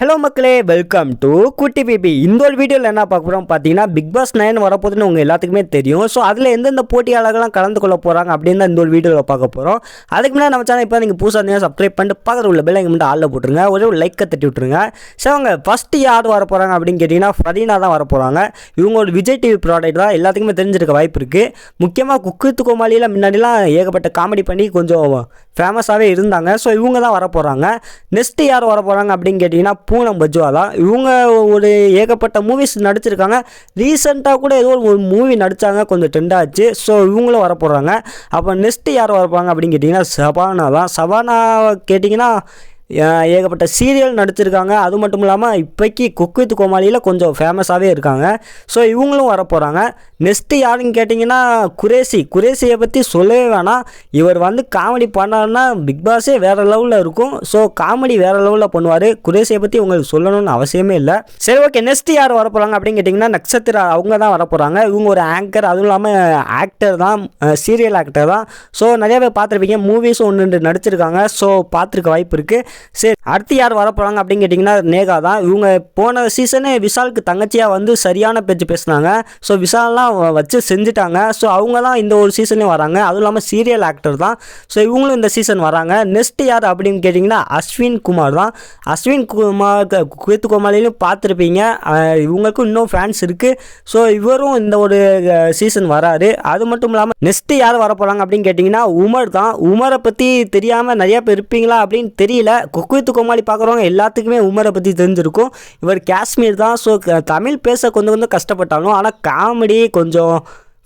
Hello மக்களே, welcome to குட்டி BP. இந்த ஒரு வீடியோவில் என்ன பார்க்க போகிறோம் பார்த்தீங்கன்னா, பிக் பாஸ் 9 வரப்போகுதுன்னு உங்கள் எல்லாத்துக்குமே தெரியும். ஸோ அதில் எந்தெந்த போட்டியாளர்கள்லாம் கலந்து கொள்ள போகிறாங்க அப்படின்னு தான் இந்த ஒரு வீடியோவில் பார்க்க போகிறோம். அதுக்கு முன்னாடி நம்ம சேனல் இப்போ நீங்கள் புதுசாக இருந்தீங்கன்னா சப்ஸ்கிரைப் பண்ணிட்டு பக்கத்தில் உள்ள பெல் ஐக்கன் மட்டும் ஆளில் போட்டுருங்க, ஒரே ஒரு லைக்கை தட்டி விட்டுருங்க. ஸோ அவங்க ஃபஸ்ட்டு யார் வர போகிறாங்க அப்படின்னு கேட்டிங்கன்னா ஃபரீனா தான் வர போகிறாங்க. இவங்க ஒரு விஜய் டிவி ப்ராடக்ட் தான், எல்லாத்துக்குமே தெரிஞ்சிருக்க வாய்ப்பு இருக்குது. முக்கியமாக குக்கு வித் கோமாளியில் முன்னாடிலாம் ஏகப்பட்ட காமெடி பண்ணி கொஞ்சம் ஃபேமஸாகவே இருந்தாங்க. ஸோ இவங்க தான் வர போகிறாங்க. நெக்ஸ்ட்டு யார் வர போகிறாங்க அப்படின்னு கேட்டிங்கன்னா பூனம் பஜ்வா தான். இவங்க ஒரு ஏகப்பட்ட மூவிஸ் நடிச்சிருக்காங்க. ரீசெண்டாக கூட ஏதோ ஒரு மூவி நடித்தாங்க, கொஞ்சம் ட்ரெண்ட் ஆச்சு. ஸோ இவங்களும் வர போகிறாங்க. அப்போ நெக்ஸ்ட்டு யார் வர போகிறாங்க அப்படின்னு கேட்டிங்கன்னா சபானா தான். சபானா கேட்டிங்கன்னா ஏகப்பட்ட சீரியல் நடிச்சிருக்காங்க. அது மட்டும் இல்லாமல் இப்போக்கி குக் வித் கோமாளியில் கொஞ்சம் ஃபேமஸாகவே இருக்காங்க. ஸோ இவங்களும் வர போகிறாங்க. நெக்ஸ்ட்டு யாருன்னு கேட்டிங்கன்னா குரேஷியை பற்றி சொல்லவே வேணாம். இவர் வந்து காமெடி பண்ணாருன்னா பிக் பாஸே வேறு லெவலில் இருக்கும். ஸோ காமெடி வேறு லெவலில் பண்ணுவார். குரேஷியை பற்றி உங்களுக்கு சொல்லணும்னு அவசியமே இல்லை. சரி, ஓகே. நெக்ஸ்ட்டு யார் வர போகிறாங்க அப்படின்னு கேட்டிங்கன்னா நட்சத்திரா அவங்க தான் வர போகிறாங்க. இவங்க ஒரு ஆங்கர், அதுவும் இல்லாமல் ஆக்டர் தான், சீரியல் ஆக்டர் தான். ஸோ நிறைய பேர் பார்த்துருப்பீங்க, மூவிஸும் ஒன்று நடிச்சிருக்காங்க. ஸோ பார்த்துருக்க வாய்ப்பு இருக்குது. சரி, அடுத்து யார் வர போகிறாங்க அப்படின்னு கேட்டிங்கன்னா நேகா தான். இவங்க போன சீசனே விஷாலுக்கு தங்கச்சியாக வந்து சரியான பேச்சு பேசினாங்க. ஸோ விஷால்லாம் வச்சு செஞ்சுட்டாங்க. ஸோ அவங்க தான் இந்த ஒரு சீசன்லேயும் வராங்க. அதுவும் இல்லாமல் சீரியல் ஆக்டர் தான். ஸோ இவங்களும் இந்த சீசன் வராங்க. நெக்ஸ்ட் யார் அப்படின்னு கேட்டிங்கன்னா அஸ்வின் குமார் தான். அஸ்வின் குமார் குக் கோமாளிலையும் பார்த்துருப்பீங்க. இவங்களுக்கும் இன்னும் ஃபேன்ஸ் இருக்குது. ஸோ இவரும் இந்த ஒரு சீசன் வராரு. அது மட்டும் இல்லாமல் நெக்ஸ்ட்டு யார் வர போகிறாங்க அப்படின்னு கேட்டிங்கன்னா உமர் தான். உமரை பற்றி தெரியாமல் நிறையா பேர் இருப்பீங்களா அப்படின்னு தெரியல. குக் வித் கோமாளி பார்க்குறவங்க எல்லாத்துக்குமே உமரை பற்றி தெரிஞ்சிருக்கும். இவர் காஷ்மீர் தான். ஸோ தமிழ் பேச கொஞ்சம் கஷ்டப்பட்டாலும் ஆனால் காமெடி கொஞ்சம்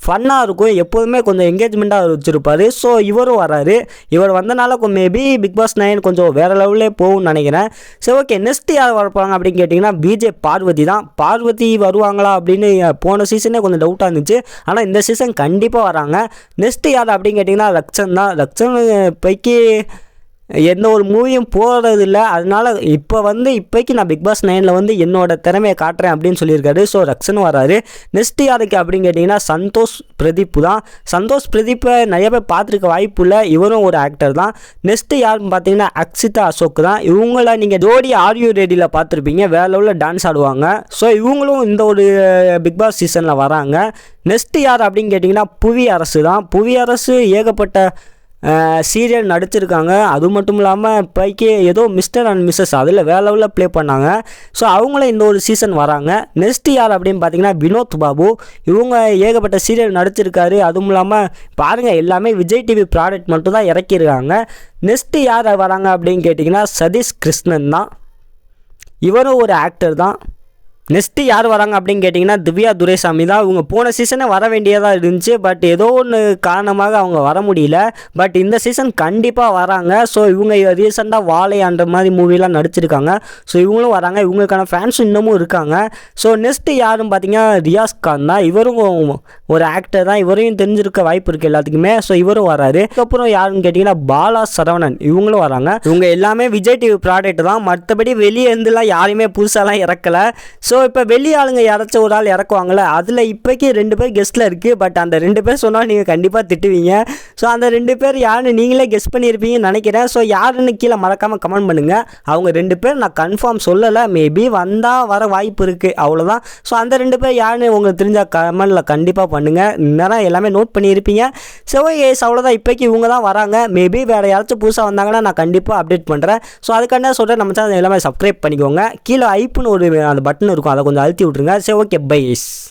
ஃபன்னாக இருக்கும். எப்போதுமே கொஞ்சம் என்கேஜ்மெண்ட்டாக வச்சுருப்பார். ஸோ இவரும் வராரு. இவர் வந்தனால மேபி பிக் பாஸ் 9 கொஞ்சம் வேறு லெவலே போகும்னு நினைக்கிறேன். சரி, ஓகே. நெக்ஸ்ட்டு யார் வரப்போகிறாங்க அப்படின்னு கேட்டிங்கன்னா பிஜே பார்வதி தான். பார்வதி வருவாங்களா அப்படின்னு போன சீசனே கொஞ்சம் டவுட்டாக இருந்துச்சு. ஆனால் இந்த சீசன் கண்டிப்பாக வராங்க. நெக்ஸ்ட்டு யார் அப்படின்னு கேட்டிங்கன்னா ரக்ஷன் தான். ரக்ஷன் இப்போக்கி எந்த ஒரு மூவியும் போகிறதில்ல. அதனால் இப்போக்கி நான் பிக் பாஸ் 9 வந்து என்னோடய திறமையை காட்டுறேன் அப்படின்னு சொல்லியிருக்காரு. ஸோ ரக்ஷன் வராரு. நெக்ஸ்ட்டு யாருக்கு அப்படின்னு கேட்டிங்கன்னா சந்தோஷ் பிரதீப் தான். சந்தோஷ் பிரதீப்பை நிறைய பேர் பார்த்துருக்க வாய்ப்பு இல்லை. இவரும் ஒரு ஆக்டர் தான். நெக்ஸ்ட்டு யாருன்னு பார்த்தீங்கன்னா அக்ஷிதா அசோக் தான். இவங்கள நீங்கள் ஜோடி ஆர்யூ ரெடியில் பார்த்துருப்பீங்க, வேற லெவலில் டான்ஸ் ஆடுவாங்க. ஸோ இவங்களும் இந்த ஒரு பிக் பாஸ் சீசனில் வராங்க. நெக்ஸ்ட்டு யார் அப்படின்னு கேட்டிங்கன்னா புவி அரசு தான். புவி அரசு ஏகப்பட்ட சீரியல் நடிச்சிருக்காங்க. அது மட்டும் இல்லாமல் இப்போக்கி ஏதோ மிஸ்டர் அண்ட் மிஸ்ஸஸ் அதில் வேற லெவலில் ப்ளே பண்ணாங்க. ஸோ அவங்களும் இந்த ஒரு சீசன் வராங்க. நெக்ஸ்ட்டு யார் அப்படின்னு பார்த்தீங்கன்னா வினோத் பாபு. இவங்க ஏகப்பட்ட சீரியல் நடிச்சிருக்காரு. அதுவும் இல்லாமல் பாருங்கள், எல்லாமே விஜய் டிவி ப்ராடக்ட் மட்டும் தான் இறக்கியிருக்காங்க. நெக்ஸ்ட்டு யார் வராங்க அப்படின்னு கேட்டிங்கன்னா சதீஷ் கிருஷ்ணன் தான். இவரும் ஒரு ஆக்டர் தான். நெக்ஸ்ட்டு யார் வராங்க அப்படின்னு கேட்டிங்கன்னா திவ்யா துரைசாமி தான். இவங்க போன சீசனே வர வேண்டியதாக இருந்துச்சு. பட் ஏதோ ஒன்று காரணமாக அவங்க வர முடியல. பட் இந்த சீசன் கண்டிப்பாக வராங்க. ஸோ இவங்க ரீசெண்டாக வாழை அந்த மாதிரி மூவிலாம் நடிச்சிருக்காங்க. ஸோ இவங்களும் வராங்க. இவங்களுக்கான ஃபேன்ஸும் இன்னமும் இருக்காங்க. ஸோ நெக்ஸ்ட்டு யாருன்னு பார்த்தீங்கன்னா ரியாஸ் கான் தான். இவரும் ஒரு ஆக்டர் தான். இவரையும் தெரிஞ்சிருக்க வாய்ப்பு இருக்குது எல்லாத்துக்குமே. ஸோ இவரும் வராரு. அதுக்கப்புறம் யாருன்னு கேட்டிங்கன்னா பாலா சரவணன். இவங்களும் வராங்க. இவங்க எல்லாமே விஜய் டிவி ப்ராடக்ட் தான். மற்றபடி வெளியே இருந்துலாம் யாரையுமே புதுசாலாம் இறக்கலை. ஸோ இப்போ வெளி ஆளுங்க யாராச்சும் ஒரு ஆள் இறக்குவாங்களே, அதில் இப்போக்கி 2 பேர் கெஸ்ட்டில் இருக்குது. பட் அந்த 2 பேர் சொன்னால் நீங்கள் கண்டிப்பாக திட்டுவீங்க. ஸோ அந்த 2 பேர் யாருன்னு நீங்களே கெஸ் பண்ணியிருப்பீங்கன்னு நினைக்கிறேன். ஸோ யாருன்னு கீழே மறக்காமல் கமெண்ட் பண்ணுங்கள். அவங்க 2 பேர் நான் கன்ஃபார்ம் சொல்லலை. மேபி வந்தால் வர வாய்ப்பு இருக்குது, அவ்வளோதான். ஸோ அந்த 2 பேர் யாருன்னு உங்களுக்கு தெரிஞ்சால் கமெண்டில் கண்டிப்பாக பண்ணுங்கள். நேரம் எல்லாமே நோட் பண்ணியிருப்பீங்க. ஸோ அவ்வளோதான். இப்போக்கி இவங்க தான் வராங்க. மேபி வேறு யாராச்சும் புதுசாக வந்தாங்கன்னா நான் கண்டிப்பாக அப்டேட் பண்ணுறேன். ஸோ அதுக்கான சொல்கிறேன், நம்ம சேனல் எல்லாமே சப்ஸ்கிரைப் பண்ணிக்கோங்க. கீழே ஐப்புன்னு ஒரு அந்த பட்டன் இருக்கும், அதை கொஞ்சம் அழுத்தி விட்ருங்க. சரி, ஓகே, பை.